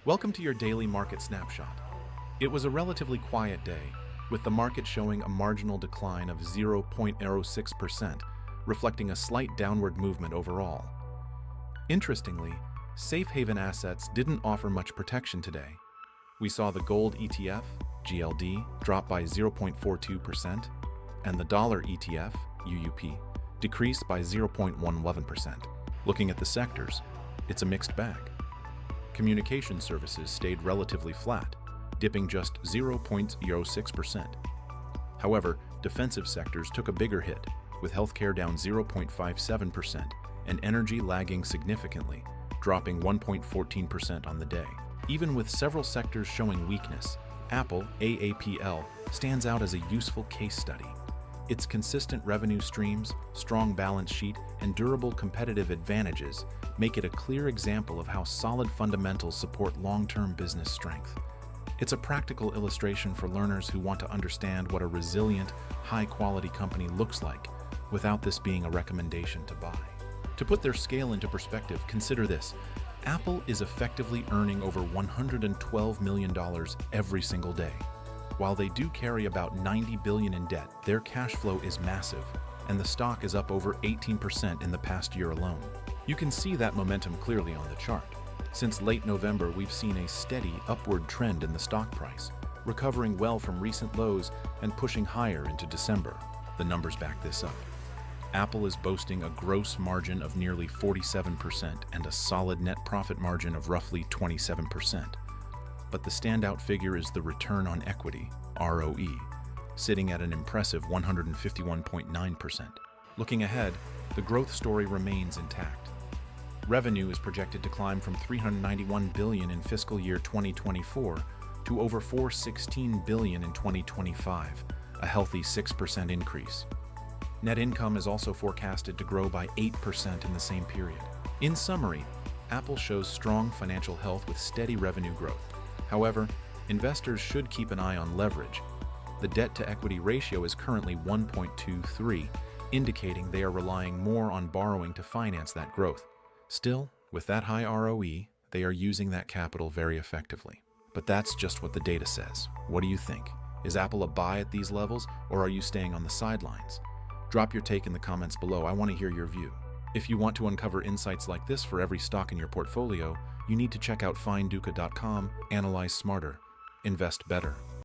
Welcome to your daily market snapshot. It was a relatively quiet day, with the market showing a marginal decline of 0.06%, reflecting a slight downward movement overall. Interestingly, safe haven assets didn't offer much protection today. We saw the gold ETF, GLD, drop by 0.42%, and the dollar ETF, UUP, decrease by 0.11%. Looking at the sectors, it's a mixed bag. Communication services stayed relatively flat, dipping just 0.06%. However, defensive sectors took a bigger hit, with healthcare down 0.57% and energy lagging significantly, dropping 1.14% on the day. Even with several sectors showing weakness, Apple, AAPL, stands out as a useful case study. Its consistent revenue streams, strong balance sheet, and durable competitive advantages make it a clear example of how solid fundamentals support long-term business strength. It's a practical illustration for learners who want to understand what a resilient, high-quality company looks like, without this being a recommendation to buy. To put their scale into perspective, consider this. Apple is effectively earning over $112 million every single day. While they do carry about $90 billion in debt, their cash flow is massive, and the stock is up over 18% in the past year alone. You can see that momentum clearly on the chart. Since late November, we've seen a steady upward trend in the stock price, recovering well from recent lows and pushing higher into December. The numbers back this up. Apple is boasting a gross margin of nearly 47% and a solid net profit margin of roughly 27%. But the standout figure is the return on equity, ROE, sitting at an impressive 151.9%. Looking ahead, the growth story remains intact. Revenue is projected to climb from $391 billion in fiscal year 2024 to over $416 billion in 2025, a healthy 6% increase. Net income is also forecasted to grow by 8% in the same period. In summary, Apple shows strong financial health with steady revenue growth. However, investors should keep an eye on leverage. The debt-to-equity ratio is currently 1.23, indicating they are relying more on borrowing to finance that growth. Still, with that high ROE, they are using that capital very effectively. But that's just what the data says. What do you think? Is Apple a buy at these levels, or are you staying on the sidelines? Drop your take in the comments below. I want to hear your view. If you want to uncover insights like this for every stock in your portfolio, you need to check out Fineduca.com, analyze smarter, invest better.